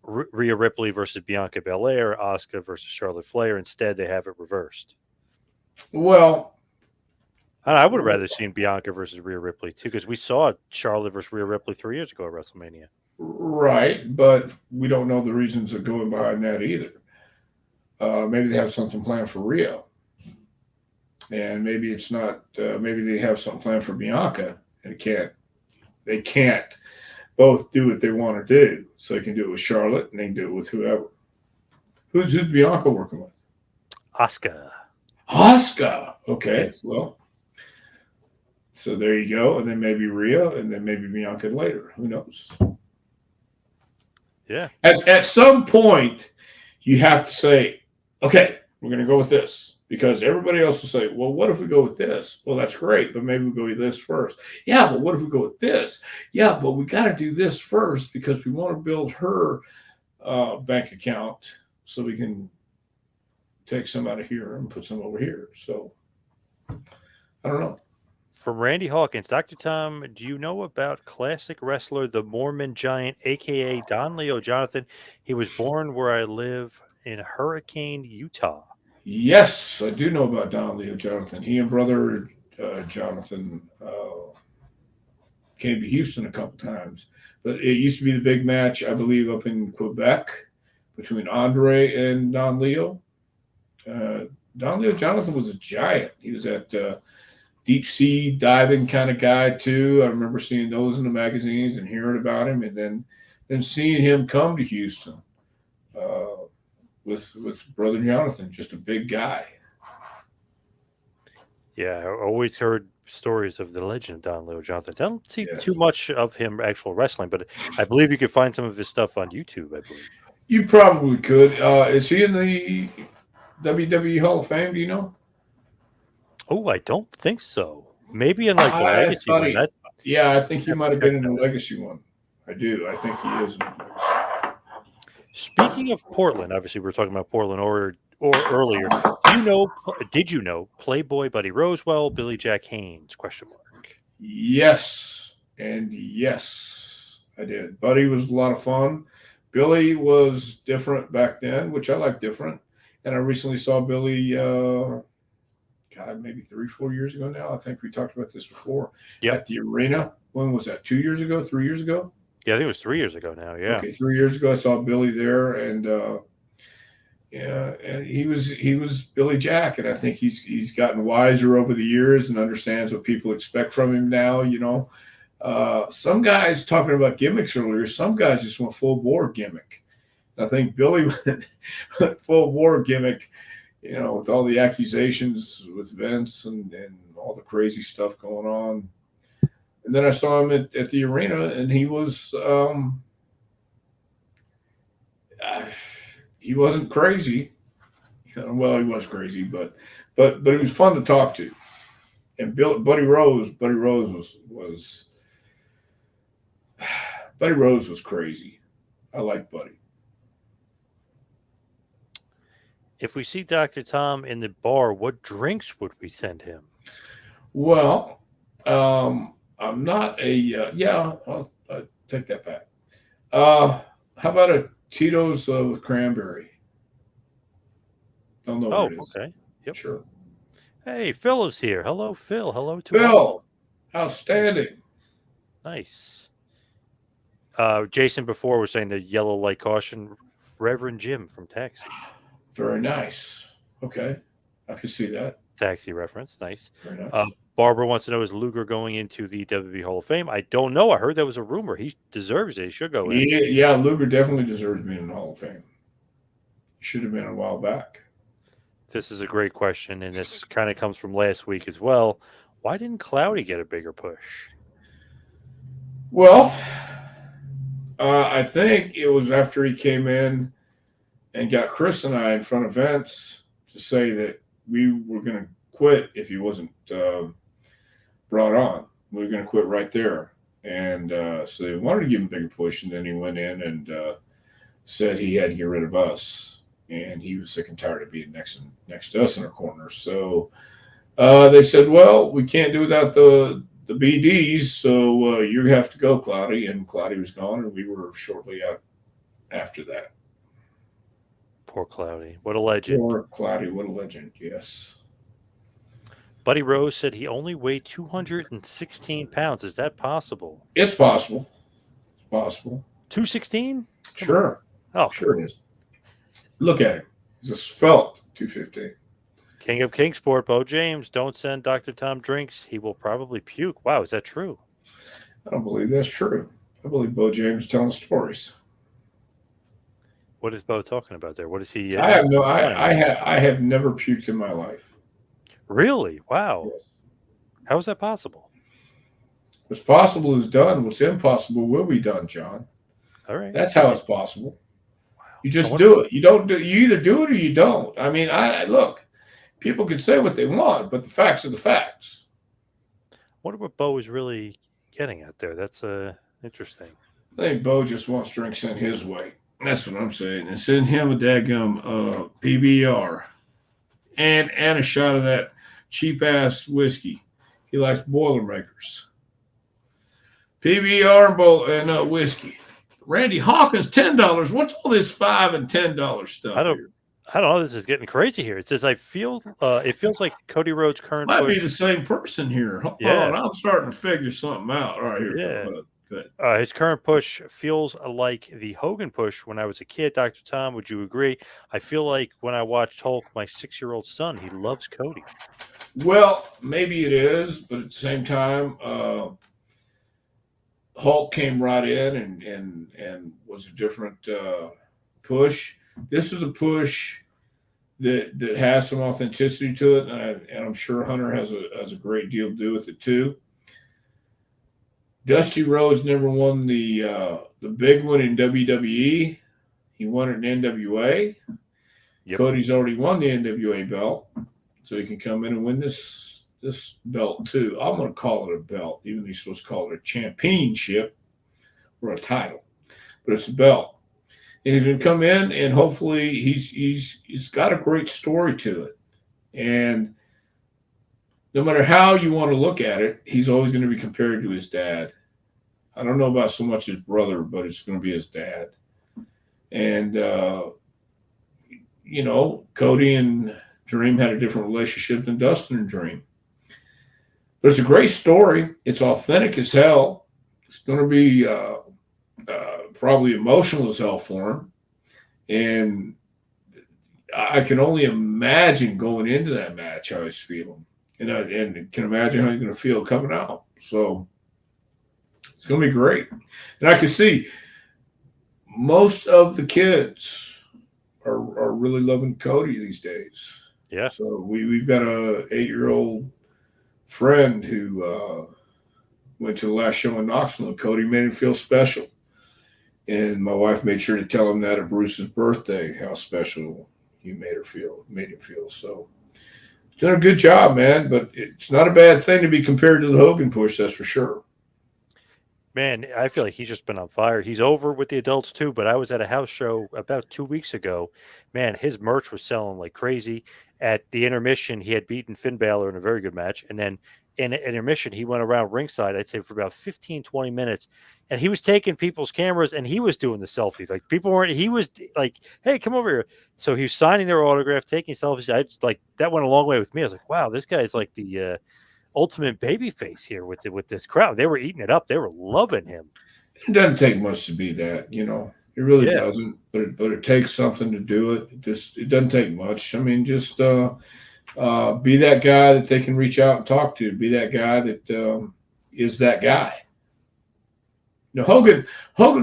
Rhea Ripley versus Bianca Belair, Asuka versus Charlotte Flair. Instead, they have it reversed. Well, I would have rather seen Bianca versus Rhea Ripley too, because we saw Charlotte versus Rhea Ripley 3 years ago at WrestleMania. right, but we don't know the reasons of going behind that either. Maybe they have something planned for Rhea, and maybe it's not. Maybe they have something planned for Bianca, and they can't both do what they want to do. So they can do it with Charlotte, and they can do it with whoever. Who's Bianca working with? Asuka. Asuka. Okay, Yes. well, so there you go, and then maybe Rhea, and then maybe Bianca later. Who knows? Yeah. At some point, you have to say, okay, we're going to go with this, because everybody else will say, well, what if we go with this? Well, that's great, but maybe we go with this first. Yeah, but what if we go with this? Yeah, but we got to do this first because we want to build her bank account so we can take some out of here and put some over here. So I don't know. From Randy Hawkins, Dr. Tom, do you know about classic wrestler, the Mormon Giant, a.k.a. Don Leo Jonathan? He was born where I live in Hurricane, Utah. Yes, I do know about Don Leo Jonathan. He and brother Jonathan came to Houston a couple times. But it used to be the big match, I believe, up in Quebec between Andre and Don Leo. Don Leo Jonathan was a giant. He was that deep sea diving kind of guy too. I remember seeing those in the magazines and hearing about him, and then seeing him come to Houston with brother Jonathan, just a big guy. Yeah, I always heard stories of the legend of Don Leo Jonathan. I don't see Yes. too much of him actual wrestling, but I believe you can find some of his stuff on YouTube, I believe. You probably could. Is he in the WWE Hall of Fame? Do you know? Oh, I don't think so. Maybe in like the I Legacy thought one. I think he Have to might have check been in the that. Legacy one. I do. I think he is in the Legacy. Speaking of Portland, obviously we were talking about Portland or earlier. Did you know Playboy Buddy Rosewell, Billy Jack Haynes? Question mark. Yes, and yes, I did. Buddy was a lot of fun. Billy was different back then, which I like different. And I recently saw Billy, God, maybe 3-4 years ago now. I think we talked about this before. Yep. At the arena. When was that? 2 years ago? 3 years ago? Yeah, I think it was 3 years ago now. Yeah. Okay, 3 years ago I saw Billy there, and yeah, and he was Billy Jack, and I think he's gotten wiser over the years and understands what people expect from him now. You know, some guys talking about gimmicks earlier. Some guys just want full bore gimmick. I think Billy went full bore gimmick. You know, with all the accusations with Vince and all the crazy stuff going on. And then I saw him at the arena, and he wasn't crazy. You know, well, he was crazy, but he was fun to talk to. And Buddy Rose was Buddy Rose was crazy. I like Buddy. If we see Dr. Tom in the bar, what drinks would we send him? Well, I'm not a yeah. I'll take that back. How about a Tito's with cranberry? Don't know what it is. Okay. Yep. Sure. Hey, Phil is here. Hello, Phil. Hello to all. Phil, outstanding. Nice. Jason before was saying the yellow light caution Reverend Jim from Taxi. Very nice. Okay, I can see that. Taxi reference, nice. Very nice. Barbara wants to know, is Luger going into the WWE Hall of Fame? I don't know. I heard that was a rumor. He deserves it. He should go in. Yeah, Luger definitely deserves being in the Hall of Fame. Should have been a while back. This is a great question, and this kind of comes from last week as well. Why didn't Cloudy get a bigger push? Well, I think it was after he came in and got Chris and I in front of Vince to say that we were going to quit if he wasn't brought on. We were going to quit right there. And so they wanted to give him a bigger push, and then he went in and said he had to get rid of us. And he was sick and tired of being next to us in our corner. So they said, well, we can't do without the BDs, so you have to go, Cloudy. And Cloudy was gone, and we were shortly out after that. Poor Cloudy. What a legend. Poor Cloudy. What a legend, yes. Buddy Rose said he only weighed 216 pounds. Is that possible? It's possible. It's possible. 216? Sure. Oh, sure it is. Look at him. He's a svelte 215. King of Kingsport, Bo James. Don't send Dr. Tom drinks. He will probably puke. Wow, is that true? I don't believe that's true. I believe Bo James is telling stories. What is Bo talking about there? What is he? I have no. I have never puked in my life. Really? Wow. Yes. How is that possible? What's possible is done. What's impossible will be done, John. All right. That's how it's possible. Wow. You just do it. You don't do. You either do it or you don't. I mean, I look. People can say what they want, but the facts are the facts. I wonder what Bo is really getting at there. That's interesting. I think Bo just wants drinks sent his way. That's what I'm saying. And send him a daggum PBR and a shot of that cheap ass whiskey. He likes Boilermakers. PBR and whiskey. Randy Hawkins, $10. What's all this $5 and $10 stuff? I don't know. This is getting crazy here. It says it feels like Cody Rhodes' current might push. Be the same person here. Hold on, I'm starting to figure something out. All right, here. Yeah. Good. His current push feels like the Hogan push when I was a kid. Dr. Tom, would you agree? I feel like when I watched Hulk, my 6-year-old son, he loves Cody. Well, maybe it is, but at the same time, Hulk came right in and was a different push. This is a push that has some authenticity to it, and I'm sure Hunter has a great deal to do with it too. Dusty Rhodes never won the big one in WWE. He won it in NWA. Yep. Cody's already won the NWA belt, so he can come in and win this belt too. I'm going to call it a belt, even though he's supposed to call it a championship or a title, but it's a belt. And he's going to come in, and hopefully he's got a great story to it. And no matter how you want to look at it, he's always going to be compared to his dad. I don't know about so much his brother, but it's going to be his dad. And, Cody and Dream had a different relationship than Dustin and Dream. But it's a great story. It's authentic as hell. It's going to be probably emotional as hell for him. And I can only imagine going into that match how he's feeling. And can imagine how he's going to feel coming out. So it's going to be great. And I can see most of the kids are really loving Cody these days. Yeah. So we've got a 8-year-old friend who went to the last show in Knoxville, and Cody made him feel special. And my wife made sure to tell him that at Bruce's birthday, how special he made him feel. So doing a good job, man, but it's not a bad thing to be compared to the Hogan push, that's for sure. Man, I feel like he's just been on fire. He's over with the adults too, but I was at a house show about 2 weeks ago. Man, his merch was selling like crazy. At the intermission, he had beaten Finn Balor in a very good match. And then in intermission, he went around ringside, I'd say for about 15, 20 minutes. And he was taking people's cameras and he was doing the selfies. Like he was like, hey, come over here. So he was signing their autograph, taking selfies. I just that went a long way with me. I was like, wow, this guy's like the ultimate baby face here with this crowd. They were eating it up. They were loving him. It doesn't take much to be that, It really Yeah. doesn't, but it takes something to do it. It doesn't take much. I mean, just be that guy that they can reach out and talk to. Be that guy that is that guy. Hogan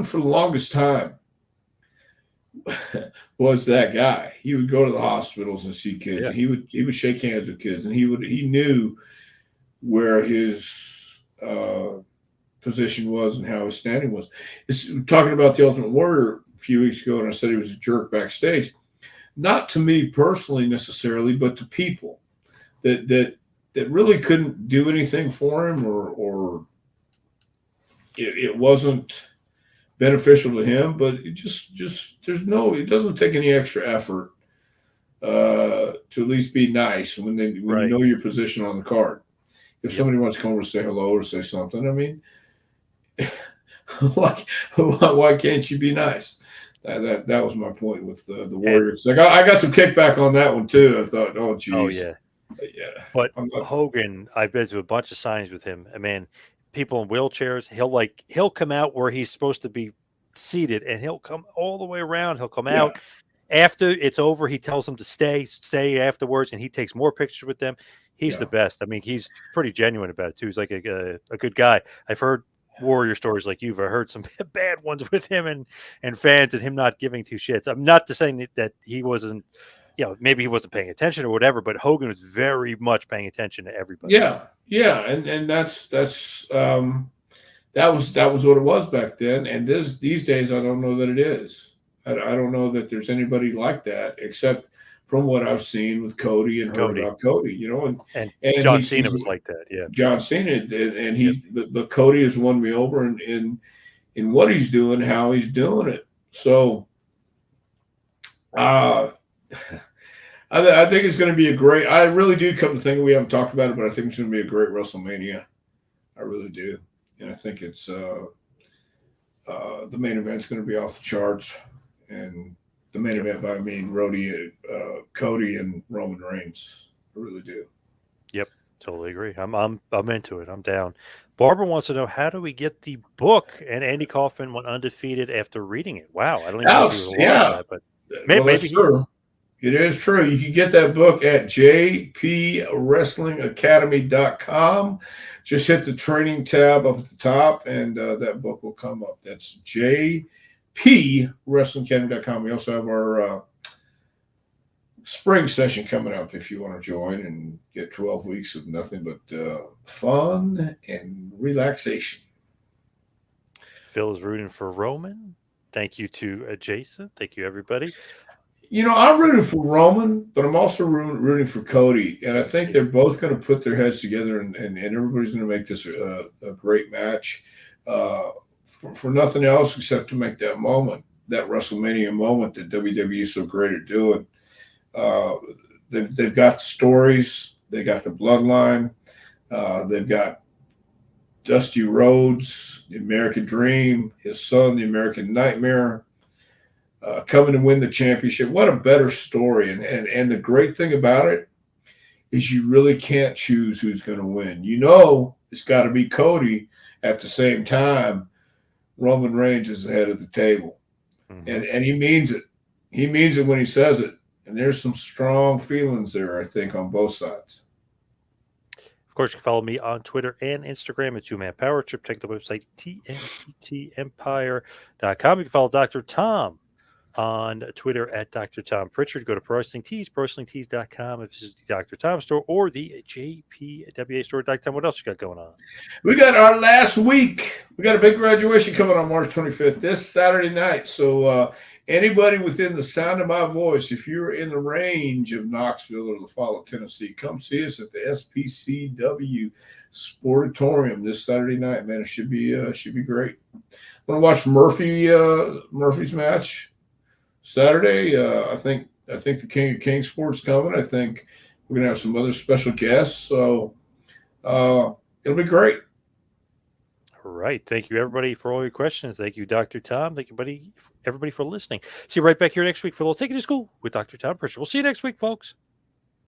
for the longest time was that guy. He would go to the hospitals and see kids, Yeah. and he would shake hands with kids, and he knew where his position was and how his standing was. It's talking about the Ultimate Warrior a few weeks ago, and I said he was a jerk backstage. Not to me personally necessarily, but to people that really couldn't do anything for him, or it wasn't beneficial to him. But it just it doesn't take any extra effort to at least be nice when you Right. know your position on the card. If Yep. somebody wants to come over and say hello or say something, I mean, why can't you be nice? That was my point with the And Warriors. I got some kickback on that one too. I thought, oh oh geez, yeah. yeah, But I'm not. Hogan, I've been to a bunch of signings with him. And man, people in wheelchairs, he'll come out where he's supposed to be seated and he'll come all the way around. He'll come Yeah, out after it's over. He tells them to stay afterwards, and he takes more pictures with them. He's the yeah, best. I mean, he's pretty genuine about it too. He's like a good guy. I've heard warrior stories like you've heard some bad ones with him and fans and him not giving two shits. I'm not to saying that he wasn't, maybe he wasn't paying attention or whatever, but Hogan was very much paying attention to everybody. yeah, and that was what it was back then. And these days, I don't know that it is. I don't know that there's anybody like that except from what I've seen with Cody and heard Cody about Cody. and And John Cena he's was like that. Yeah. John Cena, and Yep. but Cody has won me over in what he's doing, how he's doing it. So, uh, I think it's going to be a great. I really do come to think we haven't talked about it, but I think it's going to be a great WrestleMania. I really do, and I think it's the main event's going to be off the charts, and the main event by I mean Cody and Roman Reigns. I really do. Yep. Totally agree. I'm into it. I'm down. Barbara wants to know, how do we get the book? And Andy Kaufman went undefeated after reading it. Wow, I don't even know if he was Alex, alive for yeah, that, but well, maybe that's he is. true. It is true. You can get that book at jpwrestlingacademy.com. Just hit the training tab up at the top, and that book will come up. That's jpwrestlingacademy.com. We also have our spring session coming up if you want to join and get 12 weeks of nothing but fun and relaxation. Phil is rooting for Roman. Thank you to Jason. Thank you, everybody. I'm rooting for Roman, but I'm also rooting for Cody. And I think they're both going to put their heads together, and everybody's going to make this a great match for nothing else except to make that moment, that WrestleMania moment that WWE is so great at doing. They've got stories. They got the bloodline. They've got Dusty Rhodes, the American Dream, his son, the American Nightmare, coming to win the championship. What a better story. And the great thing about it is you really can't choose who's going to win. It's got to be Cody. At the same time, Roman Reigns is the head of the table. Mm-hmm. And he means it. He means it when he says it. And there's some strong feelings there, I think, on both sides. Of course, you can follow me on Twitter and Instagram at 2Man Power Trip. Check the website, tmptempire.com. You can follow Dr. Tom on Twitter at Dr. Tom Prichard. Go to Pro Wrestling Tees, ProWrestlingTees.com if visit the Dr. Tom store or the JPWA store. Dr. Tom, what else you got going on? We got our last week. We got a big graduation coming on March 25th, this Saturday night. So anybody within the sound of my voice, if you're in the range of Knoxville or La Follette, Tennessee, come see us at the SPCW Sportatorium this Saturday night. Man, it should be great. I'm gonna watch Murphy's match Saturday. I think the King of King Sports coming. I think we're gonna have some other special guests. So it'll be great. All right. Thank you, everybody, for all your questions. Thank you, Dr. Tom. Thank you, everybody for listening. See you right back here next week for a little Take It to School with Dr. Tom Prichard. We'll see you next week, folks.